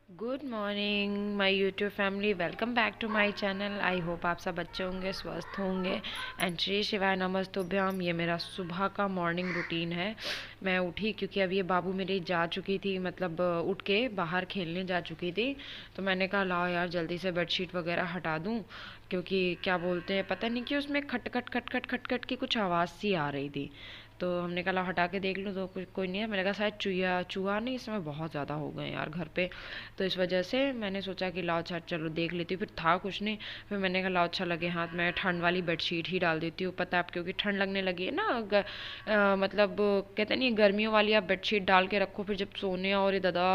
Good morning my YouTube family, welcome back to my channel. I hope आप सब अच्छे होंगे, स्वस्थ होंगे एंड श्री शिवाय नमस्तुभ्यम। ये मेरा सुबह का मॉर्निंग रूटीन है। मैं उठी क्योंकि अब ये बाबू मेरी जा चुकी थी, मतलब उठ के बाहर खेलने जा चुकी थी। तो मैंने कहा लाओ यार जल्दी से बेडशीट वगैरह हटा दूँ, क्योंकि क्या बोलते हैं पता नहीं कि उसमें खट खट खट खट खट खट की कुछ आवाज़ सी आ रही थी। तो हमने कहा हटा के देख लूँ तो कोई नहीं है। मैंने कहा शायद चूहा चूहा नहीं, इसमें बहुत ज़्यादा हो गए यार घर पे। तो इस वजह से मैंने सोचा कि लाओ अच्छा चलो देख लेती हूँ। फिर था कुछ नहीं, फिर मैंने कहा लाओ अच्छा लगे हाथ में ठंड वाली बेडशीट ही डाल देती हूँ। पता है आप, क्योंकि ठंड लगने लगी है ना, मतलब कहते नहीं गर्मियों वाली आप बेडशीट डाल के रखो, फिर जब सोने और ये दादा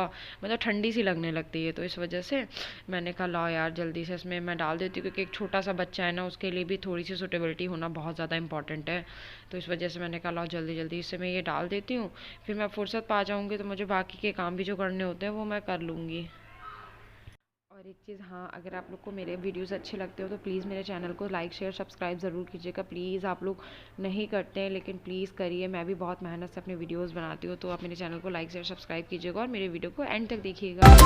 मतलब ठंडी सी लगने लगती है। तो इस वजह से मैंने कहा लाओ यार जल्दी से इसमें मैं डाल देती हूँ, क्योंकि एक छोटा सा बच्चा है ना, उसके लिए भी थोड़ी सी सुटेबिलिटी होना बहुत ज़्यादा इंपॉर्टेंट है। तो इस वजह से मैंने कहा लाओ जल्दी जल्दी इससे मैं ये डाल देती हूँ। फिर मैं फुर्सत पा जाऊँगी तो मुझे बाकी के काम भी जो करने होते हैं वो मैं कर लूँगी। और एक चीज़, हाँ, अगर आप लोग को मेरे वीडियोस अच्छे लगते हो तो प्लीज़ मेरे चैनल को लाइक शेयर सब्सक्राइब ज़रूर कीजिएगा। प्लीज़, आप लोग नहीं करते हैं लेकिन प्लीज़ करिए। मैं भी बहुत मेहनत से अपने वीडियोस बनाती हूँ, तो आप मेरे चैनल को लाइक शेयर सब्सक्राइब कीजिएगा और मेरे वीडियो को एंड तक देखिएगा।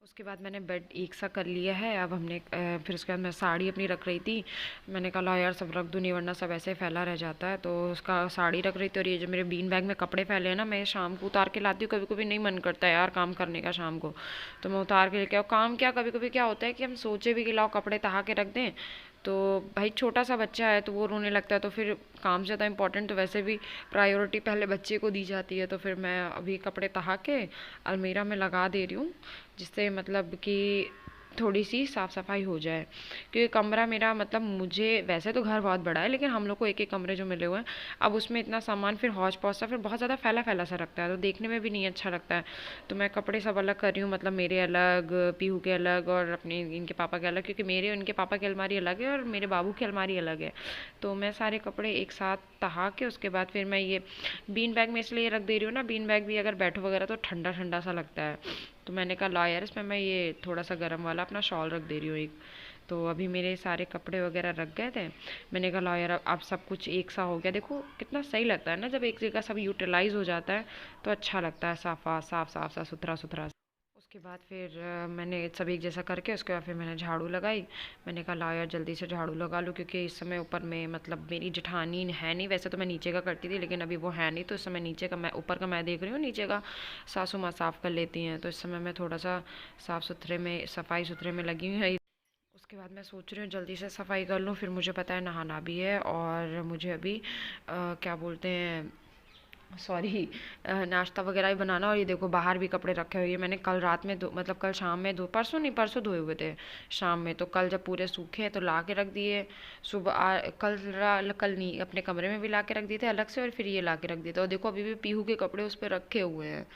उसके बाद मैंने बेड एक सा कर लिया है। अब हमने फिर उसके बाद मैं साड़ी अपनी रख रही थी। मैंने कहा ला यार सब रख दूँ, नहीं वरना सब ऐसे फैला रह जाता है। तो उसका साड़ी रख रही थी, और ये जो मेरे बीन बैग में कपड़े फैले हैं ना, मैं शाम को उतार के लाती हूँ। कभी कभी नहीं मन करता है यार काम करने का शाम को, तो मैं उतार के लेके आओ। काम क्या, कभी कभी क्या होता है कि हम सोचे भी कि लाओ कपड़े तहा के रख दें, तो भाई छोटा सा बच्चा है तो वो रोने लगता है, तो फिर काम से ज़्यादा इम्पोर्टेंट तो वैसे भी प्रायोरिटी पहले बच्चे को दी जाती है। तो फिर मैं अभी कपड़े तहा के अलमीरा में लगा दे रही हूँ, जिससे मतलब कि थोड़ी सी साफ़ सफाई हो जाए। क्योंकि कमरा मेरा, मतलब मुझे वैसे तो घर बहुत बड़ा है लेकिन हम लोग को एक एक कमरे जो मिले हुए हैं, अब उसमें इतना सामान फिर हौच पौच सा, फिर बहुत ज़्यादा फैला फैला सा रखता है, तो देखने में भी नहीं अच्छा लगता है। तो मैं कपड़े सब अलग कर रही हूँ, मतलब मेरे अलग, पीहू के अलग और अपने इनके पापा के अलग, क्योंकि मेरे उनके पापा की अलमारी अलग है और मेरे बाबू की अलमारी अलग है। तो मैं सारे कपड़े एक साथ तहा के उसके बाद फिर मैं ये बीन बैग में इसलिए रख दे रही हूँ ना, बीन बैग भी अगर बैठो वगैरह तो ठंडा ठंडा सा लगता है। तो मैंने कहा ला यार इसमें मैं ये थोड़ा सा गर्म वाला अपना शॉल रख दे रही हूँ एक। तो अभी मेरे सारे कपड़े वगैरह रख गए थे। मैंने कहा ला यार अब सब कुछ एक सा हो गया। देखो कितना सही लगता है ना जब एक जगह सब यूटिलाइज हो जाता है, तो अच्छा लगता है, साफा साफ साफ सा सुथरा सुथरा। उसके बाद फिर मैंने सब एक जैसा करके उसके बाद फिर मैंने झाड़ू लगाई। मैंने कहा ला यार जल्दी से झाड़ू लगा लूँ, क्योंकि इस समय ऊपर में मतलब मेरी जेठानी है नहीं। वैसे तो मैं नीचे का करती थी लेकिन अभी वो है नहीं, तो इस समय नीचे का मैं, ऊपर का मैं देख रही हूँ, नीचे का सासू माँ साफ़ कर लेती हैं। तो इस समय मैं थोड़ा सा साफ़ सुथरे में, सफाई सुथरे में लगी हुई है। उसके बाद मैं सोच रही हूँ जल्दी से सफाई कर लूँ, फिर मुझे पता है नहाना भी है और मुझे अभी क्या बोलते हैं, सॉरी, नाश्ता वगैरह भी बनाना। और ये देखो बाहर भी कपड़े रखे हुए हैं, मैंने कल रात में धो, मतलब कल शाम में धो, परसों नहीं परसों धोए हुए थे शाम में। तो कल जब पूरे सूखे तो ला के रख दिए। सुबह कल नहीं, अपने कमरे में भी ला के रख दिए थे अलग से, और फिर ये ला के रख दिए थे। और देखो अभी भी पीहू के कपड़े उस पर रखे हुए हैं।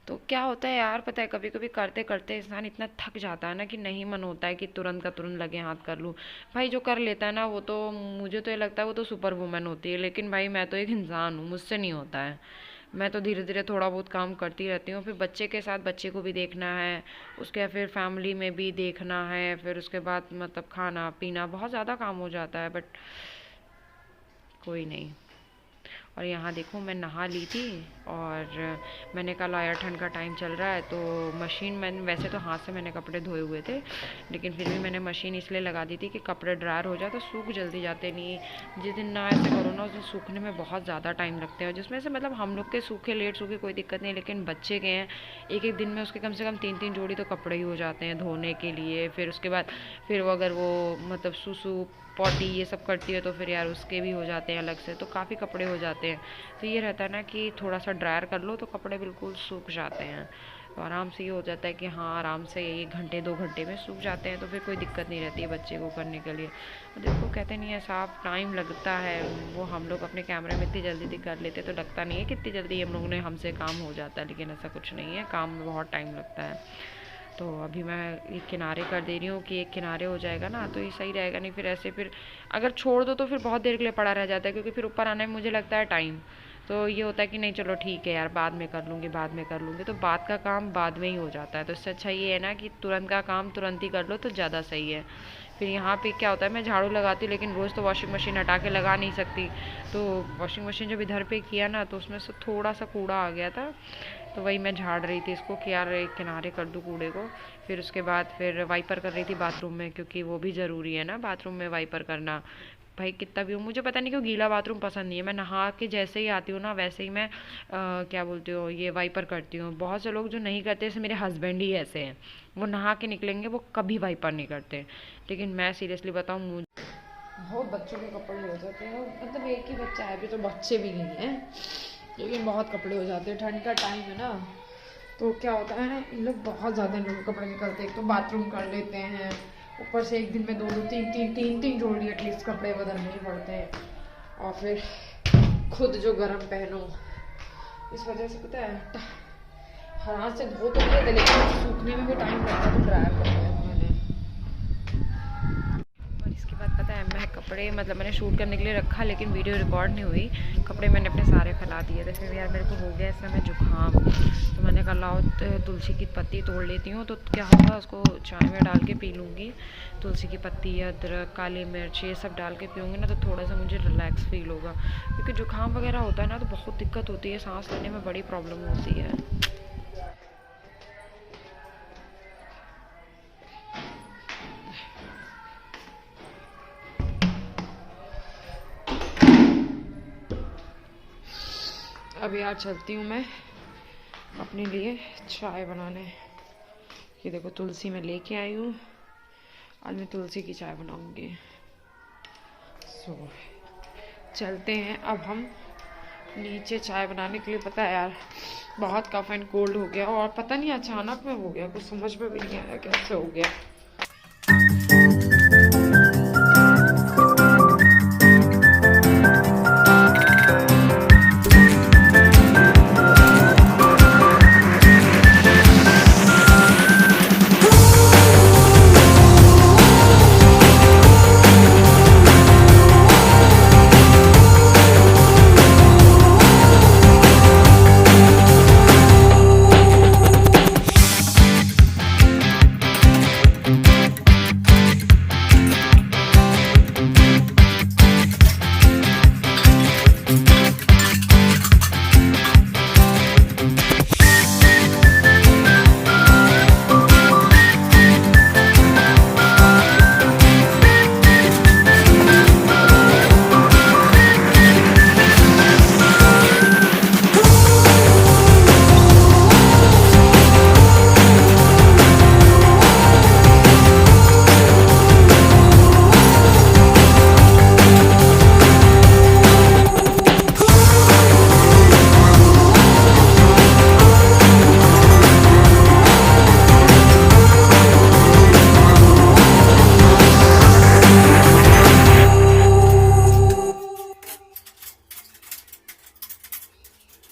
तो क्या होता है यार, पता है कभी कभी करते करते इंसान इतना थक जाता है ना कि नहीं मन होता है कि तुरंत का तुरंत लगे हाथ कर लूँ। भाई जो कर लेता है ना वो तो, मुझे तो ये लगता है वो तो सुपर वुमन होती है, लेकिन भाई मैं तो एक इंसान हूँ, मुझसे नहीं होता है। मैं तो धीरे धीरे थोड़ा बहुत काम करती रहती हूँ। फिर बच्चे के साथ बच्चे को भी देखना है, उसके बाद फिर फैमिली में भी देखना है, फिर उसके बाद मतलब खाना पीना, बहुत ज़्यादा काम हो जाता है, बट कोई नहीं। और यहाँ देखो मैं नहा ली थी, और मैंने कहा ला यार ठंड का टाइम चल रहा है तो मशीन, मैंने वैसे तो हाथ से मैंने कपड़े धोए हुए थे लेकिन फिर भी मैंने मशीन इसलिए लगा दी थी कि कपड़े ड्रायर हो जाए तो सूख जल्दी जाते नहीं। जिस दिन ना ऐसे करो ना उस दिन सूखने में बहुत ज़्यादा टाइम लगते हैं, जिसमें से मतलब हम लोग के सूखे लेट सूखे कोई दिक्कत नहीं, लेकिन बच्चे के हैं एक एक दिन में उसके कम से कम तीन तीन जोड़ी तो कपड़े ही हो जाते हैं धोने के लिए। फिर उसके बाद फिर वो अगर वो मतलब सुसु पॉटी ये सब करती है तो फिर यार उसके भी हो जाते हैं अलग से, तो काफ़ी कपड़े हो जाते हैं। तो ये रहता है ना कि थोड़ा सा ड्रायर कर लो तो कपड़े बिल्कुल सूख जाते हैं। तो आराम से ये हो जाता है कि हाँ आराम से 1 घंटे 2 घंटे में सूख जाते हैं, तो फिर कोई दिक्कत नहीं रहती है बच्चे को करने के लिए। और देखो कहते नहीं है साफ टाइम लगता है, वो हम लोग अपने कैमरे में इतनी जल्दी कर लेते तो लगता नहीं है कि इतनी जल्दी हम लोगों ने हमसे काम हो जाता है, लेकिन ऐसा कुछ नहीं है, काम में बहुत टाइम लगता है। तो अभी मैं एक किनारे कर दे रही हूँ कि एक किनारे हो जाएगा ना तो ये सही रहेगा, नहीं फिर ऐसे फिर अगर छोड़ दो तो फिर बहुत देर के लिए पड़ा रह जाता है, क्योंकि फिर ऊपर आने में मुझे लगता है टाइम। तो ये होता है कि नहीं चलो ठीक है यार, बाद में कर लूँगी, बाद में कर लूँगी, तो बाद का काम बाद में ही हो जाता है। तो इससे अच्छा ये है ना कि तुरंत का काम तुरंत ही कर लो तो ज़्यादा सही है। फिर यहाँ पे क्या होता है, मैं झाड़ू लगाती हूँ लेकिन रोज़ तो वॉशिंग मशीन हटा के लगा नहीं सकती। तो वॉशिंग मशीन जब इधर पे किया ना तो उसमें से थोड़ा सा कूड़ा आ गया था, तो वही मैं झाड़ रही थी इसको कि यार एक किनारे कर दूँ कूड़े को। फिर उसके बाद फिर वाइपर कर रही थी बाथरूम में, क्योंकि वो भी ज़रूरी है ना बाथरूम में वाइपर करना। भाई कितना भी हो, मुझे पता नहीं क्यों गीला बाथरूम पसंद नहीं है। मैं नहा के जैसे ही आती हूँ ना वैसे ही मैं क्या बोलती हूँ ये वाइपर करती हूँ। बहुत से लोग जो नहीं करते, जैसे मेरे हस्बैंड ही ऐसे हैं, वो नहा के निकलेंगे वो कभी वाइपर नहीं करते। लेकिन मैं सीरियसली बताऊँ, मुझे बहुत बच्चों के कपड़े हो जाते हैं, मतलब एक ही बच्चा है अभी तो बच्चे भी नहीं हैं, लेकिन बहुत कपड़े हो जाते हैं। ठंड का टाइम है ना तो क्या होता है, इन लोग बहुत ज़्यादा इन लोगों के कपड़े निकलते हैं। एक तो बाथरूम कर लेते हैं, ऊपर से एक दिन में दो दो तीन जोड़ी एटलीस्ट कपड़े बदलने ही पड़ते हैं। और फिर खुद जो गरम पहनो, इस वजह से पता है हाथ से धो तो लिए थे लेकिन सूखने में भी टाइम लगता तो ड्रायर कर दिया मैंने। और इसके बाद पता है मैं कपड़े मतलब मैंने शूट करने के लिए रखा लेकिन वीडियो रिकॉर्ड नहीं हुई, कपड़े मैंने अपने सारे फैला दिए थे। फिर यार मेरे को हो गया इस समय जुकाम, तो मैंने कहा लाओ तुलसी की पत्ती तोड़ लेती हूँ, तो क्या होगा उसको चाय में डाल के पी लूँगी। तुलसी की पत्ती, अदरक, काली मिर्च ये सब डाल के पीऊँगी ना तो थोड़ा सा मुझे रिलैक्स फील होगा, क्योंकि जुकाम वगैरह होता है ना तो बहुत दिक्कत होती है, सांस लेने में बड़ी प्रॉब्लम होती है। अब यार चलती हूँ मैं अपने लिए चाय बनाने। ये देखो तुलसी मैं लेके आई हूँ, आज मैं तुलसी की चाय बनाऊँगी। चलते हैं अब हम नीचे चाय बनाने के लिए। पता है यार बहुत कफ एंड कोल्ड हो गया, और पता नहीं अचानक में हो गया, कुछ समझ में भी नहीं आया कैसे हो गया।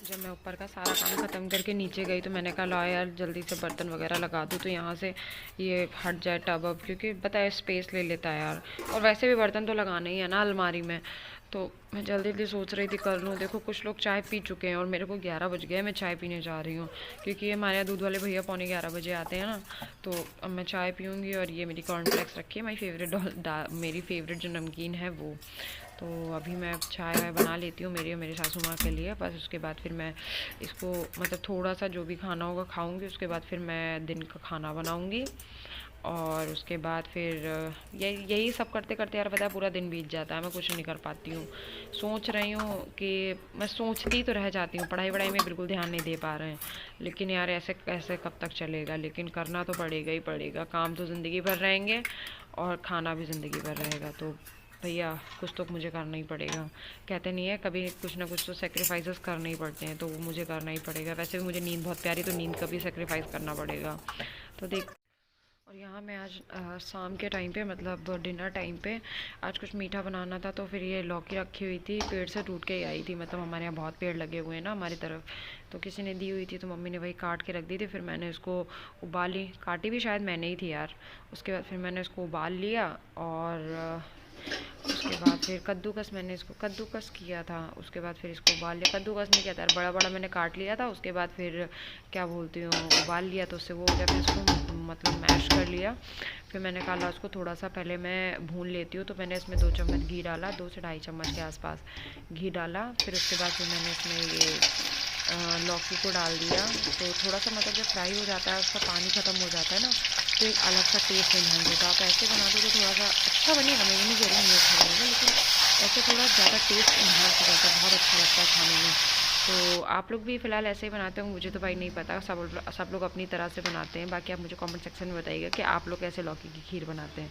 जब मैं ऊपर का सारा काम ख़त्म करके नीचे गई तो मैंने कहा ला यार जल्दी से बर्तन वगैरह लगा दूँ तो यहाँ से ये हट जाए टब अब, क्योंकि पता है स्पेस ले लेता है यार, और वैसे भी बर्तन तो लगाने ही है ना अलमारी में। तो मैं जल्दी जल्दी सोच रही थी कर लूँ। देखो कुछ लोग चाय पी चुके हैं और मेरे को 11 बज गए, मैं चाय पीने जा रही हूँ, क्योंकि ये हमारे यहाँ दूध वाले भैया 11:15 बजे आते हैं ना। तो अब मैं चाय पीऊँगी, और ये मेरी कॉर्नफ्लेक्स रखी है, माई फेवरेट मेरी फेवरेट जो नमकीन है वो। तो अभी मैं चाय वाय बना लेती हूँ मेरी और मेरी सासू माँ के लिए, बस उसके बाद फिर मैं इसको मतलब थोड़ा सा जो भी खाना होगा खाऊंगी, उसके बाद फिर मैं दिन का खाना बनाऊंगी। और उसके बाद फिर यही सब करते करते यार पता है पूरा दिन बीत जाता है, मैं कुछ नहीं कर पाती हूँ। सोच रही हूँ कि मैं सोचती तो रह जाती हूँ, पढ़ाई वढ़ाई में बिल्कुल ध्यान नहीं दे पा रहे हैं, लेकिन यार ऐसे कैसे कब तक चलेगा, लेकिन करना तो पड़ेगा ही पड़ेगा। काम तो ज़िंदगी भर रहेंगे और खाना भी ज़िंदगी भर रहेगा, तो भैया कुछ तो मुझे करना ही पड़ेगा। कहते नहीं है कभी कुछ ना कुछ तो सेक्रीफाइसेस करने ही पड़ते हैं, तो वो मुझे करना ही पड़ेगा। वैसे भी मुझे नींद बहुत प्यारी, तो नींद का भी सेक्रीफाइस करना पड़ेगा। तो देख और यहाँ मैं आज शाम के टाइम पे मतलब डिनर टाइम पे आज कुछ मीठा बनाना था, तो फिर ये लौकी रखी हुई थी, पेड़ से टूट के ही आई थी। मतलब हमारे यहाँ बहुत पेड़ लगे हुए हैं ना हमारी तरफ, तो किसी ने दी हुई थी, तो मम्मी ने वही काट के रख दी थी। फिर मैंने उसको उबाली, काटी भी शायद मैंने ही थी यार। उसके बाद फिर मैंने उसको उबाल लिया, और उसके बाद फिर कद्दूकस, मैंने इसको कद्दूकस किया था। उसके बाद फिर इसको उबाल लिया, कद्दूकस नहीं किया था, बड़ा बड़ा मैंने काट लिया था। उसके बाद फिर क्या बोलती हूँ, उबाल लिया, तो उससे वो हो गया। फिर इसको मतलब मैश कर लिया। फिर मैंने कहा ला उसको थोड़ा सा पहले मैं भून लेती हूँ, तो मैंने इसमें 2 चम्मच घी डाला, 2 से ढाई चम्मच के आसपास घी डाला। फिर उसके बाद फिर मैंने इसमें ये लौकी को डाल दिया। तो थोड़ा सा मतलब जब फ्राई हो जाता है, उसका पानी ख़त्म हो जाता है ना, तो एक अलग सा टेस्ट इन्हांस होता है। आप ऐसे बना दो तो थोड़ा सा अच्छा बनेगा, मैं ये नहीं कह रही नहीं अच्छा बनेगा, लेकिन ऐसे थोड़ा ज़्यादा टेस्ट इन्हांस हो जाता है, बहुत अच्छा लगता है खाने में। तो आप लोग भी फ़िलहाल ऐसे ही बनाते हो, मुझे तो भाई नहीं पता, सब लोग अपनी तरह से बनाते हैं। बाकी आप मुझे कमेंट सेक्शन में बताइएगा कि आप लोग कैसे लौकी की खीर बनाते हैं।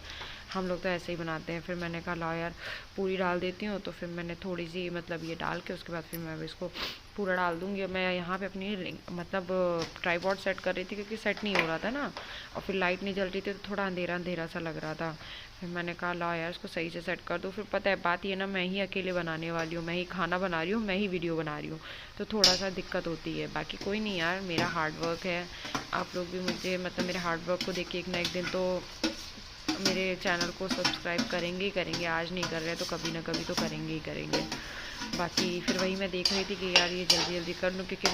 हम लोग तो ऐसे ही बनाते हैं। फिर मैंने कहा लाओ यार पूरी डाल देती हूँ, तो फिर मैंने थोड़ी सी मतलब ये डाल के उसके बाद फिर मैं इसको पूरा डाल दूँगी। मैं यहाँ पे अपनी मतलब ट्राईपॉड सेट कर रही थी, क्योंकि सेट नहीं हो रहा था ना, और फिर लाइट नहीं जल रही थी, तो थोड़ा अंधेरा अंधेरा सा लग रहा था। फिर मैंने कहा ला यार इसको सही से सेट कर दूँ। फिर पता है बात ये ना, मैं ही अकेले बनाने वाली हूँ, मैं ही खाना बना रही हूँ, मैं ही वीडियो बना रही हूँ, तो थोड़ा सा दिक्कत होती है। बाकी कोई नहीं यार, मेरा हार्ड वर्क है। आप लोग भी मुझे मतलब मेरे हार्ड वर्क को देख के एक ना एक दिन तो मेरे चैनल को सब्सक्राइब करेंगे ही करेंगे। आज नहीं कर रहे तो कभी ना कभी तो करेंगे ही करेंगे। बाकी फिर वही मैं देख रही थी कि यार ये जल्दी जल्दी कर लूँ, क्योंकि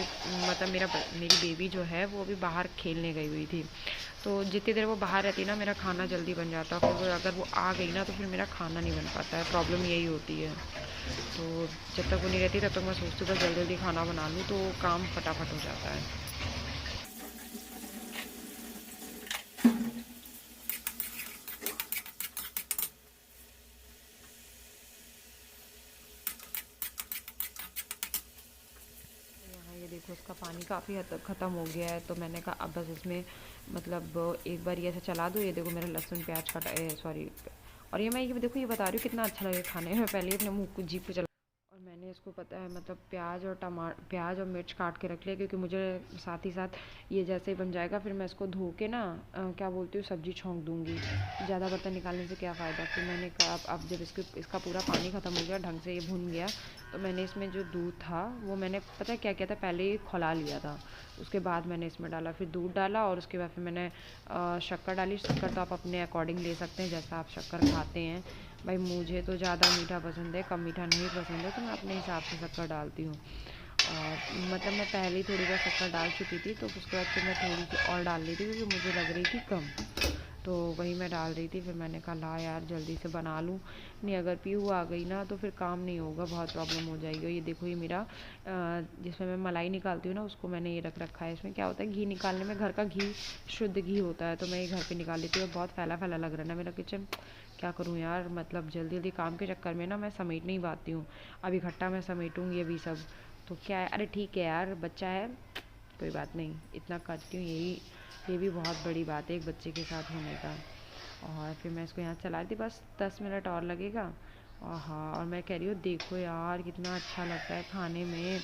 मतलब मेरी बेबी जो है वो अभी बाहर खेलने गई हुई थी, तो जितनी देर वो बाहर रहती ना, मेरा खाना जल्दी बन जाता। फिर अगर वो आ गई ना, तो फिर मेरा खाना नहीं बन पाता है, प्रॉब्लम यही होती है। तो जब तक वो नहीं रहती तब तक मैं सोचती हूँ जल्दी जल्दी खाना बना लूँ, तो काम फटाफट हो जाता है। यहाँ ये देखो इसका पानी काफ़ी हद तक ख़त्म हो गया है, तो मैंने कहा अब बस इसमें मतलब एक बार ये ऐसे चला दो। ये देखो मेरा लहसुन प्याज कटा, सॉरी, और ये मैं ये देखो ये बता रही हूँ कितना अच्छा लगे खाने में। पहले ही अपने मुँह को जीभ को चला, और मैंने इसको पता है मतलब प्याज और मिर्च काट के रख लिया, क्योंकि मुझे साथ ही साथ ये जैसे ही बन जाएगा फिर मैं इसको धो के ना क्या बोलती हूँ सब्ज़ी छौंक दूँगी। ज़्यादा बर्तन निकालने से क्या फ़ायदा। फिर मैंने कहा अब जब इसका पूरा पानी ख़त्म हो गया, ढंग से ये भुन गया, तो मैंने इसमें जो दूध था वो मैंने पता है क्या किया था, पहले ही खौला लिया था। उसके बाद मैंने इसमें डाला, फिर दूध डाला, और उसके बाद फिर मैंने शक्कर डाली। शक्कर तो आप अपने अकॉर्डिंग ले सकते हैं, जैसा आप शक्कर खाते हैं। भाई मुझे तो ज़्यादा मीठा पसंद है, कम मीठा नहीं पसंद है, तो मैं अपने हिसाब से शक्कर डालती हूँ। और मतलब मैं पहले ही थोड़ी बहुत शक्कर डाल चुकी थी, तो उसके बाद फिर मैं थोड़ी सी और डाल ली थी, क्योंकि मुझे लग रही थी कम, तो वही मैं डाल रही थी। फिर मैंने कहा ला यार जल्दी से बना लूँ, नहीं अगर पीहू आ गई ना तो फिर काम नहीं होगा, बहुत प्रॉब्लम हो जाएगी। और ये देखो ये मेरा जिसमें मैं मलाई निकालती हूँ ना, उसको मैंने ये रख रखा है। इसमें क्या होता है, घी निकालने में घर का घी शुद्ध घी होता है, तो मैं ये घर पे निकाल लेती हूँ। बहुत फैला फैला लग रहा है ना मेरा किचन, क्या करूँ यार, मतलब जल्दी जल्दी काम के चक्कर में ना मैं समेट नहीं पाती हूँ। अब इकट्ठा मैं समेटूँगी अभी सब, तो क्या है, अरे ठीक है यार बच्चा है, कोई बात नहीं, इतना करती हूँ, ये भी बहुत बड़ी बात है एक बच्चे के साथ होने का। और फिर मैं इसको यहाँ चला दी, बस 10 मिनट और लगेगा। और हाँ, और मैं कह रही हूँ देखो यार कितना अच्छा लगता है खाने में।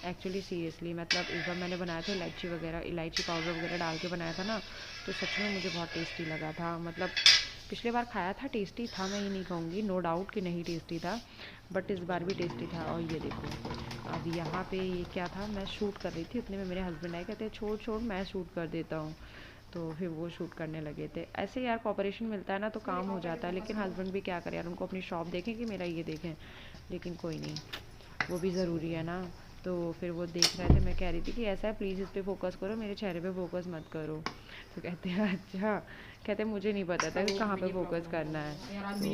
एक्चुअली सीरियसली मतलब इस बार मैंने बनाया था इलायची पाउडर वगैरह डाल के बनाया था ना, तो सच में मुझे बहुत टेस्टी लगा था। मतलब पिछले बार खाया था, टेस्टी था, मैं ये नहीं कहूँगी, नो डाउट कि नहीं टेस्टी था, बट इस बार भी टेस्टी था। और ये देखो अब यहाँ पे ये क्या था, मैं शूट कर रही थी, उतने में मेरे हस्बैंड आए, कहते हैं छोड़ छोड़ मैं शूट कर देता हूँ, तो फिर वो शूट करने लगे थे। ऐसे यार कॉपरेशन मिलता है ना तो काम हो जाता है, लेकिन हस्बैंड भी क्या करे यार, उनको अपनी शॉप देखें कि मेरा ये देखें, लेकिन कोई नहीं, वो भी ज़रूरी है ना। तो फिर वो देख रहे थे, मैं कह रही थी कि ऐसा है प्लीज़ इस पर फोकस करो, मेरे चेहरे पे फोकस मत करो। तो कहते हैं अच्छा, कहते हैं मुझे नहीं पता था कि कहाँ पे फोकस करना है।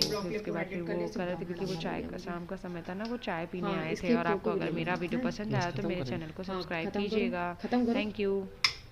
तो फिर उसके बाद फिर वो कर रहे थे, क्योंकि वो चाय का शाम का समय था ना, वो चाय पीने आए थे। और आपको अगर मेरा वीडियो पसंद आया तो मेरे चैनल को सब्सक्राइब कीजिएगा। Thank you.